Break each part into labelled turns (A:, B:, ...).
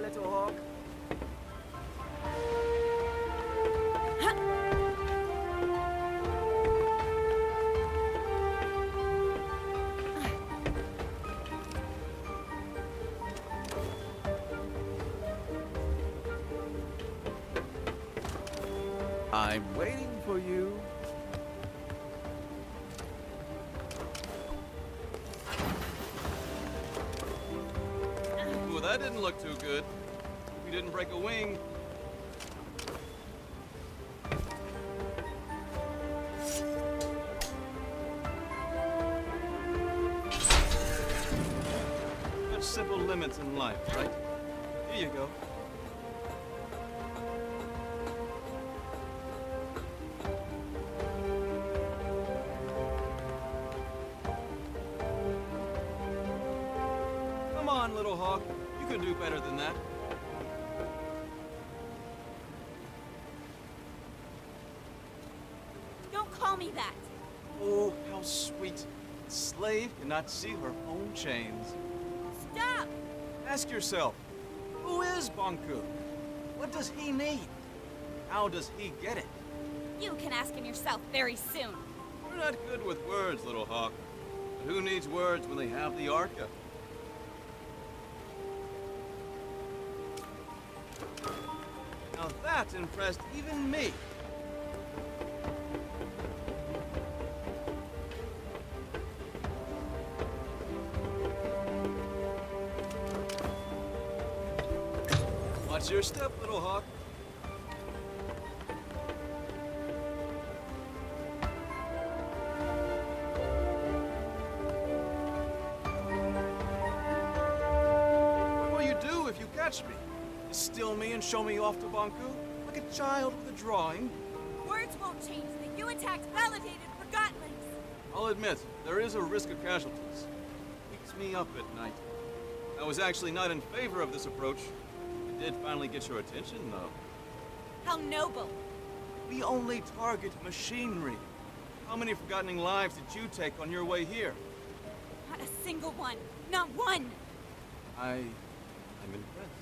A: little hawk. I'm waiting for you.
B: Ooh, that didn't look too good. We didn't break a wing. Such simple limits in life, right? Here you go. Come on, little hawk. You can do better than that.
C: Don't call me that.
B: Oh, how sweet. A slave cannot see her own chains.
C: Stop!
B: Ask yourself, who is Banku? What does he need? How does he get it?
C: You can ask him yourself very soon.
B: We're not good with words, little hawk. But who needs words when they have the Arca? Now that impressed even me. Watch your step, little hawk. What will you do if you catch me? Steal me and show me off to Banku? Like a child with a drawing?
C: Words won't change that you attacked validated Forgottonlings.
B: I'll admit, there is a risk of casualties. Keeps me up at night. I was actually not in favor of this approach. It did finally get your attention, though.
C: How noble.
B: We only target machinery. How many Forgottening lives did you take on your way here?
C: Not a single one. Not one.
B: I'm impressed.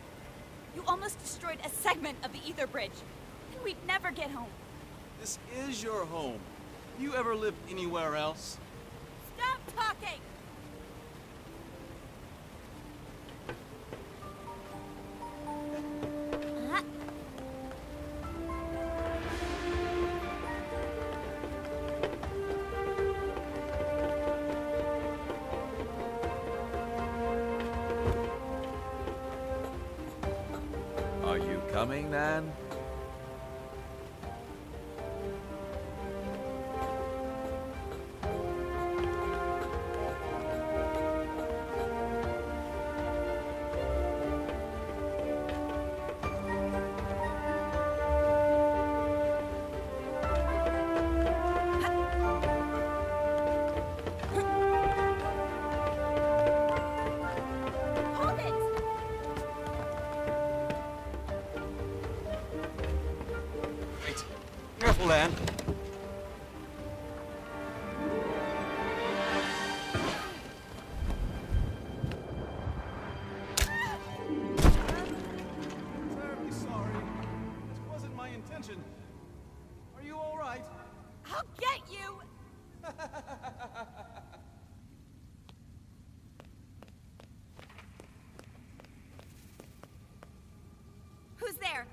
C: You almost destroyed a segment of the ether bridge. And we'd never get home.
B: This is your home. Have you ever lived anywhere else?
C: Stop talking! Huh?
A: Are you coming, Nan?
C: Hold it!
B: Wait. Careful, Anne. Terribly sorry. This wasn't my intention. Are you all right?
C: I'll get you! Who's there?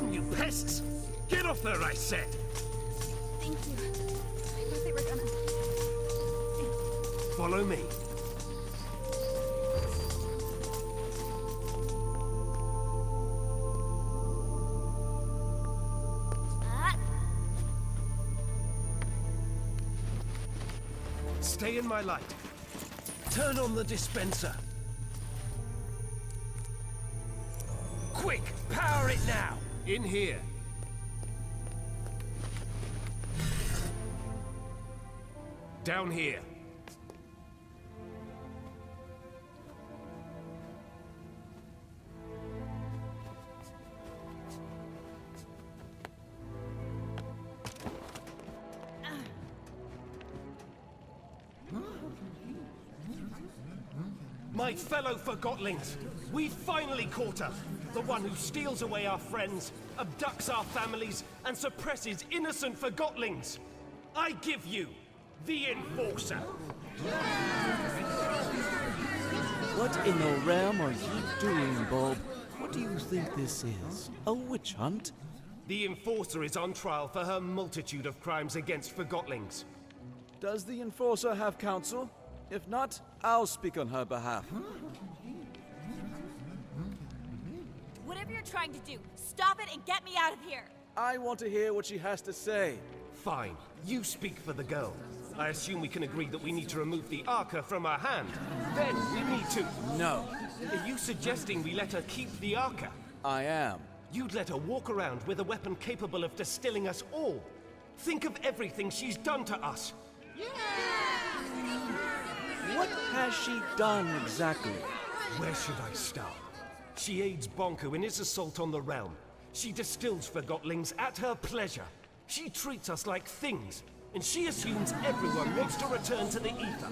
D: on, you pests! Get off there, I said!
C: Thank you. I thought they were gonna...
D: Follow me.
C: Ah!
D: Stay in my light. Turn on the dispenser. Quick, power it now! In here. Down here. My fellow Forgottlings, we finally caught her! The one who steals away our friends, abducts our families, and suppresses innocent Forgottlings! I give you the Enforcer!
A: What in the realm are you doing, Bob? What do you think this is? A witch hunt?
D: The Enforcer is on trial for her multitude of crimes against Forgottlings.
A: Does the Enforcer have counsel? If not, I'll speak on her behalf.
C: Whatever you're trying to do, stop it and get me out of here!
A: I want to hear what she has to say.
D: Fine, you speak for the girl. I assume we can agree that we need to remove the Arca from her hand. Then we need to...
A: No,
D: Are you suggesting we let her keep the Arca?
A: I am.
D: You'd let her walk around with a weapon capable of distilling us all. Think of everything she's done to us.
A: What has she done exactly?
D: Where should I start? She aids Bonko in his assault on the realm. She distills Forgottlings at her pleasure. She treats us like things, and she assumes everyone wants to return to the ether.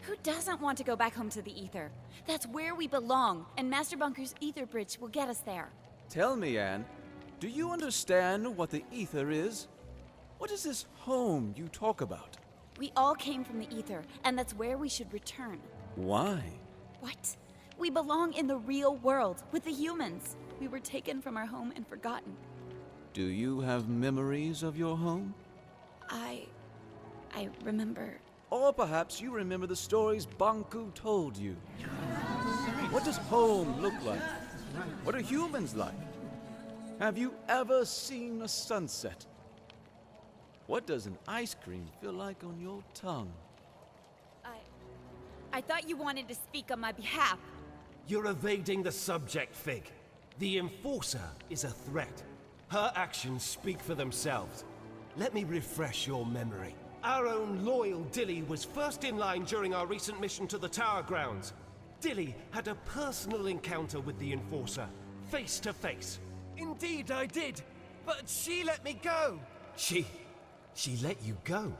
C: Who doesn't want to go back home to the ether? That's where we belong, and Master Bunker's ether bridge will get us there.
A: Tell me, Anne, do you understand what the ether is? What is this home you talk about?
C: We all came from the ether, and that's where we should return.
A: Why?
C: What? We belong in the real world, with the humans. We were taken from our home and forgotten.
A: Do you have memories of your home?
C: I remember...
A: Or perhaps you remember the stories Banku told you. What does home look like? What are humans like? Have you ever seen a sunset? What does an ice cream feel like on your tongue?
C: I thought you wanted to speak on my behalf.
D: You're evading the subject, Fig. The Enforcer is a threat. Her actions speak for themselves. Let me refresh your memory. Our own loyal Dilly was first in line during our recent mission to the Tower Grounds. Dilly had a personal encounter with the Enforcer, face to face.
E: Indeed I did, but she let me go.
D: She let you go?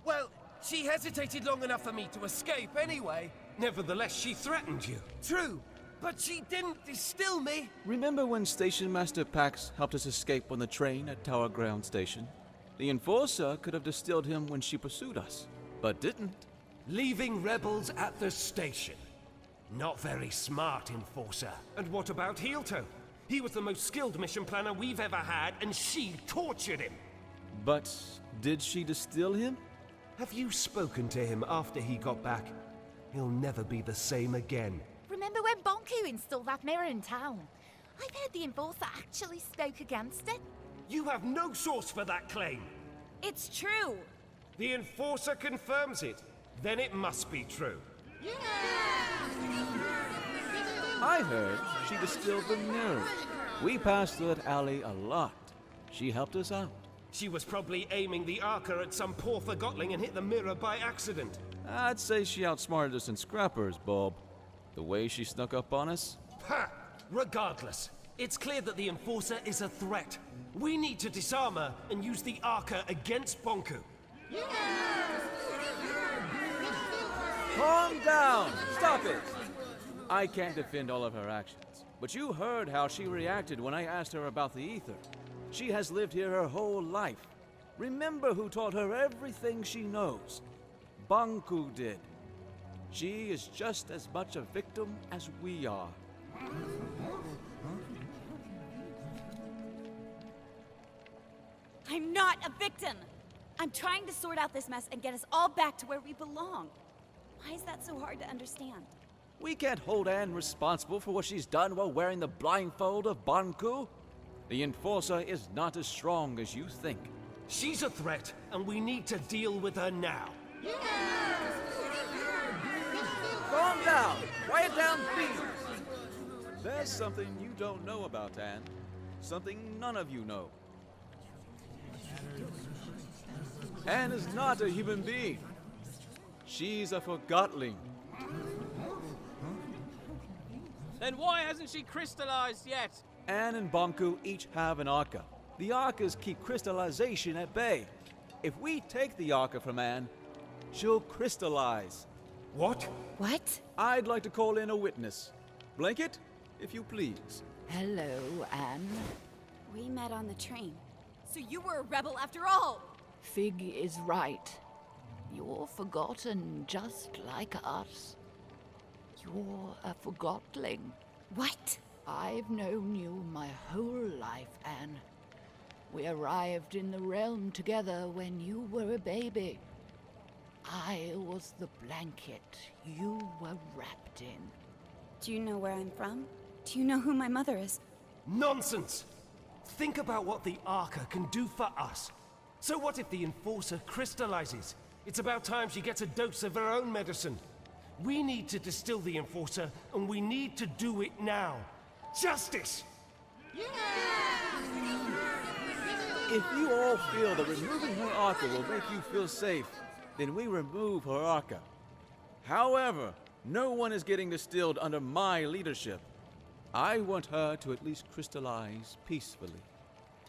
E: Well, she hesitated long enough for me to escape anyway.
D: Nevertheless, she threatened you.
E: True, but she didn't distill me.
A: Remember when Station Master Pax helped us escape on the train at Tower Ground Station? The Enforcer could have distilled him when she pursued us, but didn't.
D: Leaving rebels at the station. Not very smart, Enforcer. And what about Heelto? He was the most skilled mission planner we've ever had, and she tortured him.
A: But did she distill him?
D: Have you spoken to him after he got back? He'll never be the same again.
F: Remember when Bonku installed that mirror in town? I've heard the Enforcer actually spoke against it.
D: You have no source for that claim.
C: It's true.
D: The Enforcer confirms it. Then it must be true.
A: I heard she distilled the mirror. We passed that alley a lot. She helped us out.
D: She was probably aiming the Arca at some poor Forgottling and hit the mirror by accident.
A: I'd say she outsmarted us in scrappers, Bob. The way she snuck up on us.
D: Ha! Regardless, it's clear that the Enforcer is a threat. We need to disarm her and use the Arca against Bonku.
A: Calm down! Stop it! I can't defend all of her actions, but you heard how she reacted when I asked her about the ether. She has lived here her whole life. Remember who taught her everything she knows. Banku did. She is just as much a victim as we are.
C: I'm not a victim! I'm trying to sort out this mess and get us all back to where we belong. Why is that so hard to understand?
A: We can't hold Anne responsible for what she's done while wearing the blindfold of Banku. The Enforcer is not as strong as you think.
D: She's a threat, and we need to deal with her now.
A: Calm down! Quiet down, please! There's something you don't know about Anne. Something none of you know. Anne is not a human being. She's a Forgottling.
G: Then why hasn't she crystallized yet?
A: Anne and Banku each have an Arca. The Arcas keep crystallization at bay. If we take the Arca from Anne, she'll crystallize.
D: What?
C: What?
A: I'd like to call in a witness. Blanket, if you please.
H: Hello, Anne.
C: We met on the train. So you were a rebel after all!
H: Fig is right. You're forgotten just like us. You're a Forgottling.
C: What?
H: I've known you my whole life, Anne. We arrived in the realm together when you were a baby. I was the blanket you were wrapped in.
C: Do you know where I'm from? Do you know who my mother is?
D: Nonsense! Think about what the Arca can do for us. So what if the Enforcer crystallizes? It's about time she gets a dose of her own medicine. We need to distill the Enforcer, and we need to do it now. Justice!
A: If you all feel that removing her Arca will make you feel safe, then we remove her Arca. However, no one is getting distilled under my leadership. I want her to at least crystallize peacefully.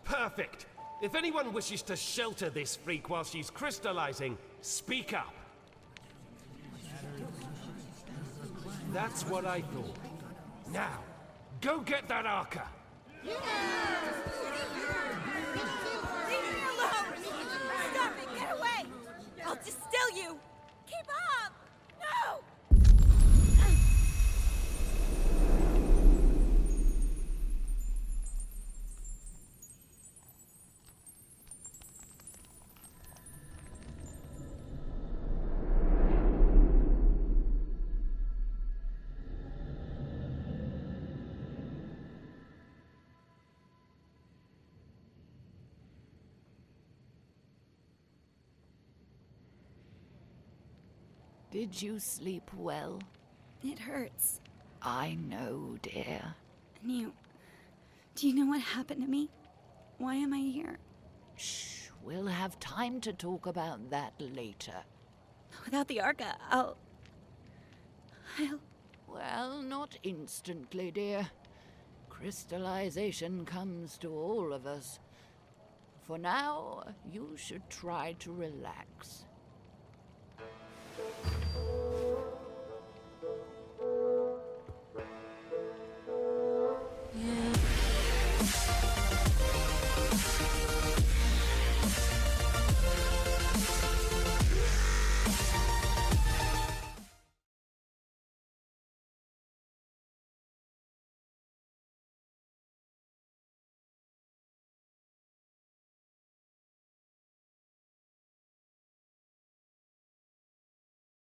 D: Perfect! If anyone wishes to shelter this freak while she's crystallizing, speak up. That's what I thought. Now, go get that Arca!
C: Leave me alone! Stop it! Get away! I'll distill you! Keep up! No!
H: Did you sleep well?
C: It hurts.
H: I know, dear.
C: And do you know what happened to me? Why am I here?
H: Shh, we'll have time to talk about that later.
C: Without the Arca, I'll...
H: Well, not instantly, dear. Crystallization comes to all of us. For now, you should try to relax.